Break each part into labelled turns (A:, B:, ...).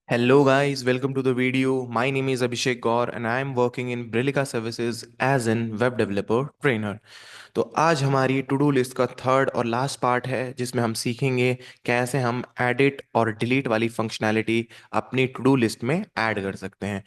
A: Hello guys, welcome to the video. My name is Abhishek Gaur and I am working in Brilica Services as an web developer trainer. तो आज हमारी to do list का third और last part है जिसमें हम सीखेंगे कैसे हम एडिट और डिलीट वाली फंक्शनैलिटी अपनी टू डू लिस्ट में ऐड कर सकते हैं।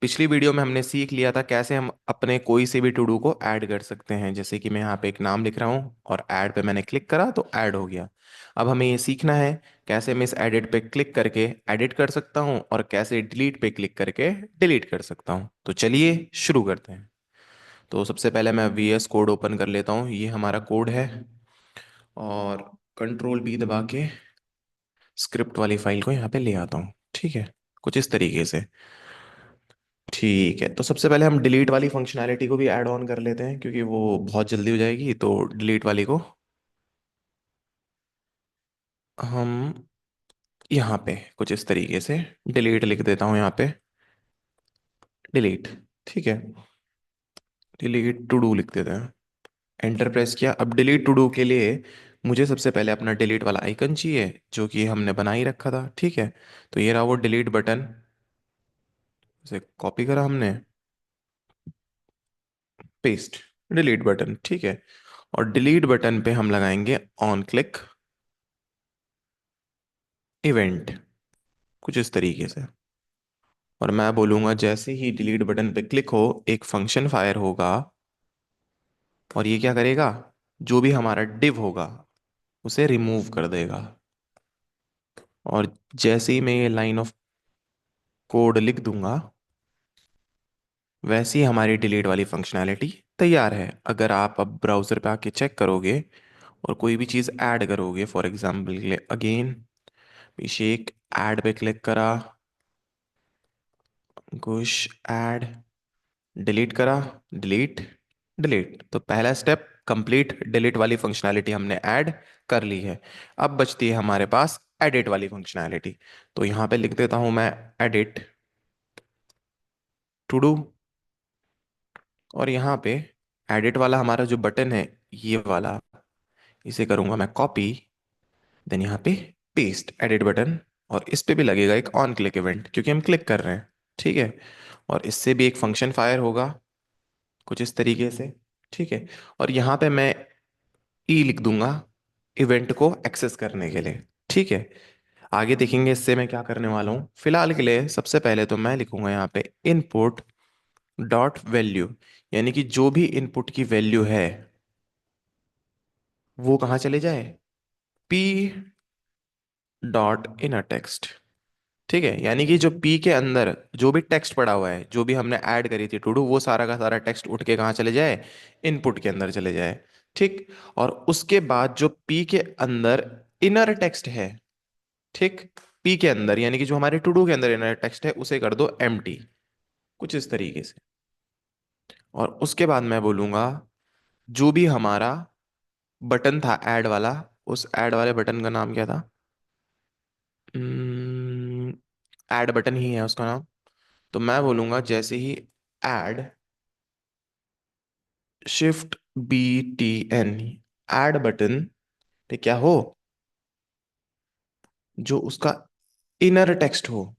A: पिछली वीडियो में हमने सीख लिया था कैसे हम अपने कोई से भी टू डू को ऐड कर सकते हैं, जैसे कि मैं यहाँ पे एक नाम लिख रहा हूँ और ऐड पे मैंने क्लिक करा तो ऐड हो गया। अब हमें ये सीखना है कैसे मैं इस एडिट पे क्लिक करके एडिट कर सकता हूँ और कैसे डिलीट पे क्लिक करके डिलीट कर सकता हूँ। तो चलिए शुरू करते हैं। तो सबसे पहले मैं VS कोड ओपन कर लेता हूँ, ये हमारा कोड है। और कंट्रोल B दबा के स्क्रिप्ट वाली फाइल को यहाँ पे ले आता हूँ। ठीक है, कुछ इस तरीके से। ठीक है, तो सबसे पहले हम डिलीट वाली फंक्शनैलिटी को भी ऐड ऑन कर लेते हैं क्योंकि वो बहुत जल्दी हो जाएगी। तो डिलीट वाली को हम यहाँ पे कुछ इस तरीके से डिलीट लिख देता हूँ यहाँ पे। डिलीट, ठीक है। डिलीट टू डू लिख देते हैं। एंटर प्रेस किया। अब डिलीट टू डू के लिए मुझे सबसे पहले अपना डिलीट वाला आइकन चाहिए जो कि हमने बना ही रखा था। ठीक है, तो ये रहा वो डिलीट बटन। इसे कॉपी करा हमने, पेस्ट, डिलीट बटन। ठीक है, और डिलीट बटन पे हम लगाएंगे ऑन क्लिक इवेंट, कुछ इस तरीके से। और मैं बोलूंगा जैसे ही डिलीट बटन पे क्लिक हो एक फंक्शन फायर होगा और ये क्या करेगा, जो भी हमारा डिव होगा उसे रिमूव कर देगा। और जैसे ही मैं ये लाइन ऑफ कोड लिख दूंगा वैसे ही हमारी डिलीट वाली फंक्शनैलिटी तैयार है। अगर आप अब ब्राउज़र पे आके चेक करोगे और कोई भी चीज़ ऐड करोगे, फॉर एग्जांपल के लिए अगेन अभिषेक ऐड पे क्लिक करा, कुछ ऐड, डिलीट करा, डिलीट, डिलीट, तो पहला स्टेप कंप्लीट, डिलीट वाली फंक्शनैलिटी हमने ऐड कर ली है। अब बचती है हमारे पास एडिट वाली फंक्शनैलिटी। तो यहाँ पे लिख देता हूँ मैं एडिट टू डू। और यहाँ पे एडिट वाला हमारा जो बटन है ये वाला, इसे करूँगा मैं कॉपी, देन यहाँ पे पेस्ट एडिट बटन। और इस पे भी लगेगा एक ऑन क्लिक इवेंट क्योंकि हम क्लिक कर रहे हैं। ठीक है, और इससे भी एक फंक्शन फायर होगा कुछ इस तरीके से। ठीक है, और यहाँ पे मैं ई लिख दूंगा इवेंट को एक्सेस करने के लिए। ठीक है, आगे देखेंगे इससे मैं क्या करने वाला हूँ। फिलहाल के लिए सबसे पहले तो मैं लिखूंगा यहाँ पे इनपुट डॉट वैल्यू, यानी कि जो भी इनपुट की वैल्यू है वो कहाँ चले जाए, पी डॉट इनर टेक्स्ट। ठीक है, यानी कि जो पी के अंदर जो भी टेक्स्ट पड़ा हुआ है, जो भी हमने ऐड करी थी टू डू, वो सारा का सारा टेक्स्ट उठ के कहाँ चले जाए, इनपुट के अंदर चले जाए। ठीक, और उसके बाद जो पी के अंदर इनर टेक्स्ट है, ठीक, पी के अंदर यानी कि जो हमारे टू डू के अंदर इनर टेक्स्ट है उसे कर दो एम्प्टी, कुछ इस तरीके से। और उसके बाद मैं बोलूंगा जो भी हमारा बटन था ऐड वाला, उस ऐड वाले बटन का नाम क्या था, ऐड बटन ही है उसका नाम। तो मैं बोलूंगा जैसे ही add Shift BTN add button पे क्या हो, जो उसका इनर टेक्स्ट हो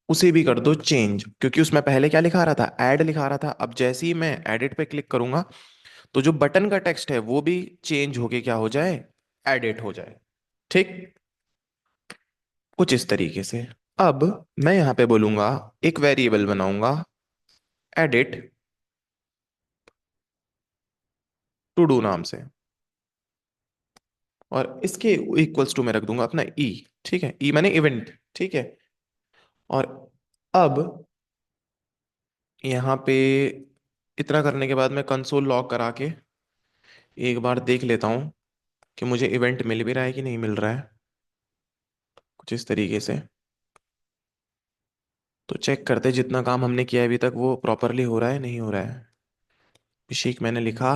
A: उसे भी कर दो चेंज, क्योंकि उसमें पहले क्या लिखा रहा था, ऐड लिखा रहा था। अब जैसे ही मैं एडिट पे क्लिक करूंगा तो जो बटन का टेक्स्ट है वो भी चेंज होके क्या हो जाए, एडिट हो जाए। ठीक, कुछ इस तरीके से। अब मैं यहां पे बोलूंगा, एक वेरिएबल बनाऊंगा एडिट टू डू नाम से, और इसके इक्वल्स टू में रख दूंगा अपना ई। ठीक है, ई मैंने इवेंट। ठीक है, और अब यहाँ पे इतना करने के बाद मैं कंसोल लॉग करा के एक बार देख लेता हूँ कि मुझे इवेंट मिल भी रहा है कि नहीं मिल रहा है, कुछ इस तरीके से। तो चेक करते हैं जितना काम हमने किया है अभी तक वो प्रॉपरली हो रहा है नहीं हो रहा है। अभिषेक मैंने लिखा,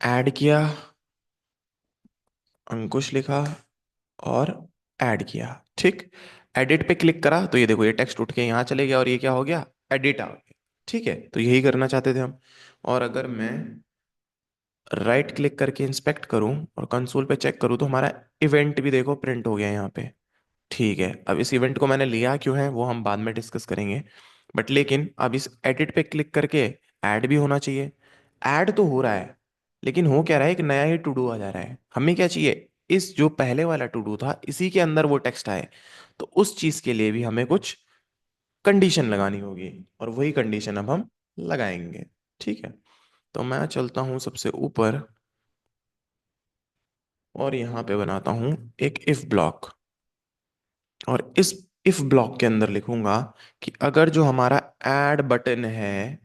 A: ऐड किया, अंकुश लिखा और ऐड किया। ठीक, एडिट पे क्लिक करा तो ये देखो ये टेक्स्ट उठ के यहाँ चले गया और ये क्या हो गया, एडिट आ गया। ठीक है, तो यही करना चाहते थे हम। और अगर मैं राइट क्लिक करके इंस्पेक्ट करूं और कंसोल पे चेक करूं तो हमारा इवेंट भी देखो प्रिंट हो गया यहाँ पे। ठीक है, अब इस इवेंट को मैंने लिया क्यों है वो हम बाद में डिस्कस करेंगे। बट लेकिन अब इस एडिट पे क्लिक करके ऐड भी होना चाहिए। ऐड तो हो रहा है, लेकिन हो क्या रहा है, एक नया ही टू डू आ जा रहा है। हमें क्या चाहिए, इस जो पहले वाला टू डू था इसी के अंदर वो टेक्स्ट आए। तो उस चीज के लिए भी हमें कुछ कंडीशन लगानी होगी, और वही कंडीशन अब हम लगाएंगे। ठीक है, तो मैं चलता हूं सबसे ऊपर और यहाँ पे बनाता हूं एक इफ ब्लॉक। और इस इफ ब्लॉक के अंदर लिखूंगा कि अगर जो हमारा ऐड बटन है,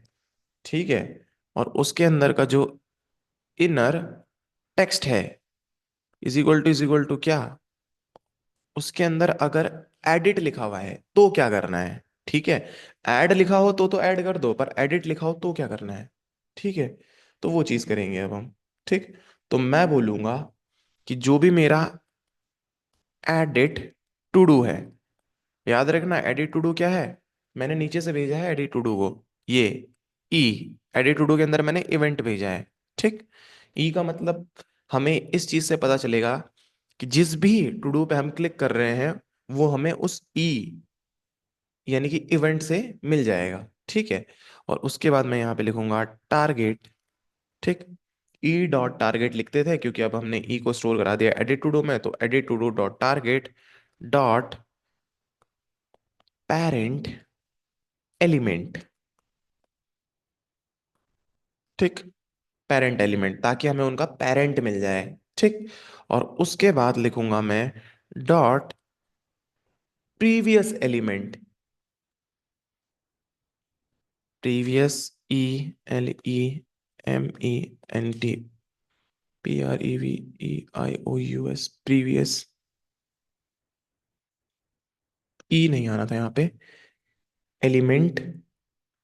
A: ठीक है, और उसके अंदर का जो इनर टेक्स्ट है इज इक्वल टू क्या, उसके अंदर अगर एडिट लिखा हुआ है तो क्या करना है। ठीक है, ऐड लिखा हो तो ऐड कर दो, पर एडिट लिखा हो तो क्या करना है। ठीक है, तो वो चीज करेंगे अब हम। ठीक, तो मैं बोलूंगा कि जो भी मेरा एडिट टू डू है, याद रखना एडिट टू डू क्या है, मैंने नीचे से भेजा है एडिट टू डू को, ये ई, एडिट टू डू के अंदर मैंने इवेंट भेजा है। ठीक, ई का मतलब हमें इस चीज से पता चलेगा कि जिस भी टू डू पे हम क्लिक कर रहे हैं वो हमें उस ई यानी कि इवेंट से मिल जाएगा। ठीक है, और उसके बाद मैं यहाँ पे लिखूंगा टारगेट। ठीक, ई डॉट टारगेट लिखते थे क्योंकि अब हमने ई को स्टोर करा दिया एडिट टू डू में, तो edit to do dot target dot parent element. ठीक, पेरेंट एलिमेंट, ताकि हमें उनका पेरेंट मिल जाए। ठीक, और उसके बाद लिखूंगा मैं dot previous element. Previous, E L E M E N T, PREVEIOUS, previous, E नहीं आना था यहाँ पे, एलिमेंट।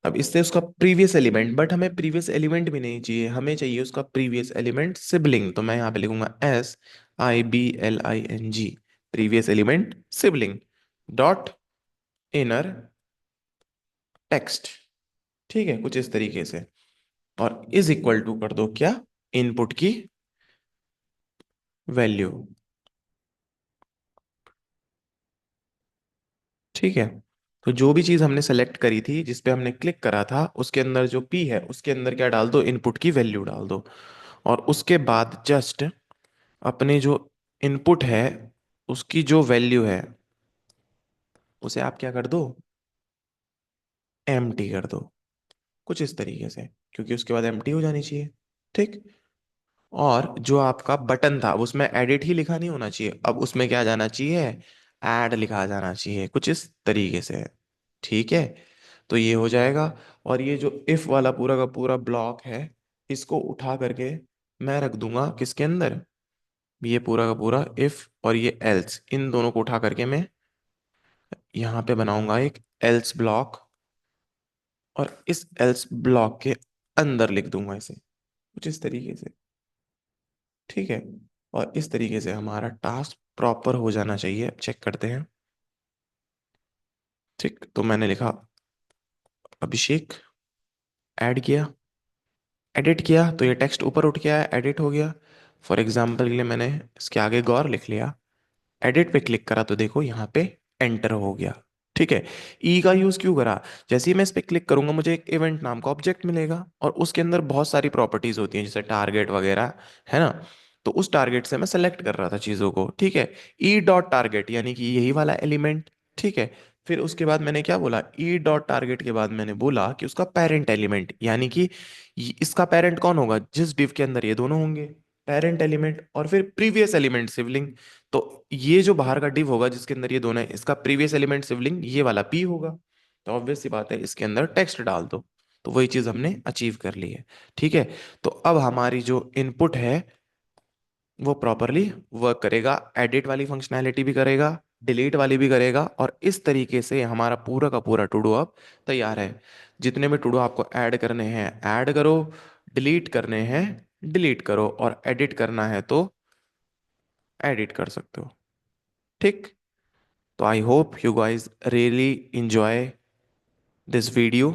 A: अब इससे उसका प्रीवियस एलिमेंट, बट हमें प्रीवियस एलिमेंट भी नहीं चाहिए, हमें चाहिए उसका प्रीवियस एलिमेंट सिबलिंग। तो मैं यहाँ पे लिखूंगा SIBLING, previous element sibling dot inner text. ठीक है, कुछ इस तरीके से, और इज इक्वल टू कर दो क्या, इनपुट की वैल्यू। ठीक है, तो जो भी चीज हमने सेलेक्ट करी थी, जिस पे हमने क्लिक करा था, उसके अंदर जो पी है उसके अंदर क्या डाल दो, इनपुट की वैल्यू डाल दो। और उसके बाद जस्ट अपने जो इनपुट है उसकी जो वैल्यू है उसे आप क्या कर दो, एम्प्टी कर दो, कुछ इस तरीके से, क्योंकि उसके बाद एम्प्टी हो जानी चाहिए। ठीक, और जो आपका बटन था उसमें एडिट ही लिखा नहीं होना चाहिए, अब उसमें क्या जाना चाहिए, ऐड लिखा जाना चाहिए, कुछ इस तरीके से। ठीक है, तो ये हो जाएगा। और ये जो इफ वाला पूरा का पूरा ब्लॉक है, इसको उठा करके मैं रख दूंगा किसके अंदर, ये पूरा का पूरा इफ और ये एल्स, इन दोनों को उठा करके मैं यहाँ पे बनाऊंगा एक एल्स ब्लॉक, और इस एल्स ब्लॉक के अंदर लिख दूंगा इसे, कुछ इस तरीके से। ठीक है, और इस तरीके से हमारा टास्क प्रॉपर हो जाना चाहिए। चेक करते हैं। ठीक, तो मैंने लिखा अभिषेक, ऐड किया, एडिट किया, तो ये टेक्स्ट ऊपर उठ के आया, एडिट हो गया। फॉर एग्जाम्पल के लिए मैंने इसके आगे गौर लिख लिया, एडिट पे क्लिक करा तो देखो यहाँ पे एंटर हो गया। ठीक है, ई का यूज क्यों करा, जैसे ही मैं इस पे क्लिक करूंगा मुझे एक इवेंट नाम का ऑब्जेक्ट मिलेगा, और उसके अंदर बहुत सारी प्रॉपर्टीज होती हैं जैसे टारगेट वगैरह, है ना। तो उस टारगेट से मैं सेलेक्ट कर रहा था चीजों को। ठीक है, ई डॉट टारगेट यानी कि यही वाला एलिमेंट। ठीक है, फिर उसके बाद मैंने क्या बोला, ई डॉट टारगेट के बाद मैंने बोला कि उसका पेरेंट एलिमेंट, यानी कि इसका पेरेंट कौन होगा, जिस डिव के अंदर ये दोनों होंगे, पेरेंट एलिमेंट, और फिर प्रीवियस एलिमेंट सिबलिंग। तो ये जो बाहर का डिव होगा जिसके अंदर ये दोनों है, इसका प्रीवियस एलिमेंट सिबलिंग ये वाला पी होगा। तो ऑब्वियस सी बात है, इसके अंदर टेक्स्ट डाल दो। तो वही चीज हमने अचीव कर ली है। ठीक है, तो अब हमारी जो इनपुट है वो प्रॉपरली वर्क करेगा, एडिट वाली फंक्शनैलिटी भी करेगा, डिलीट वाली भी करेगा, और इस तरीके से हमारा पूरा का पूरा टू डू अब तैयार है। जितने भी टू डू आपको ऐड करने हैं ऐड करो, डिलीट करने हैं डिलीट करो, और एडिट करना है तो एडिट कर सकते हो। ठीक, तो I hope you guys really enjoy this video.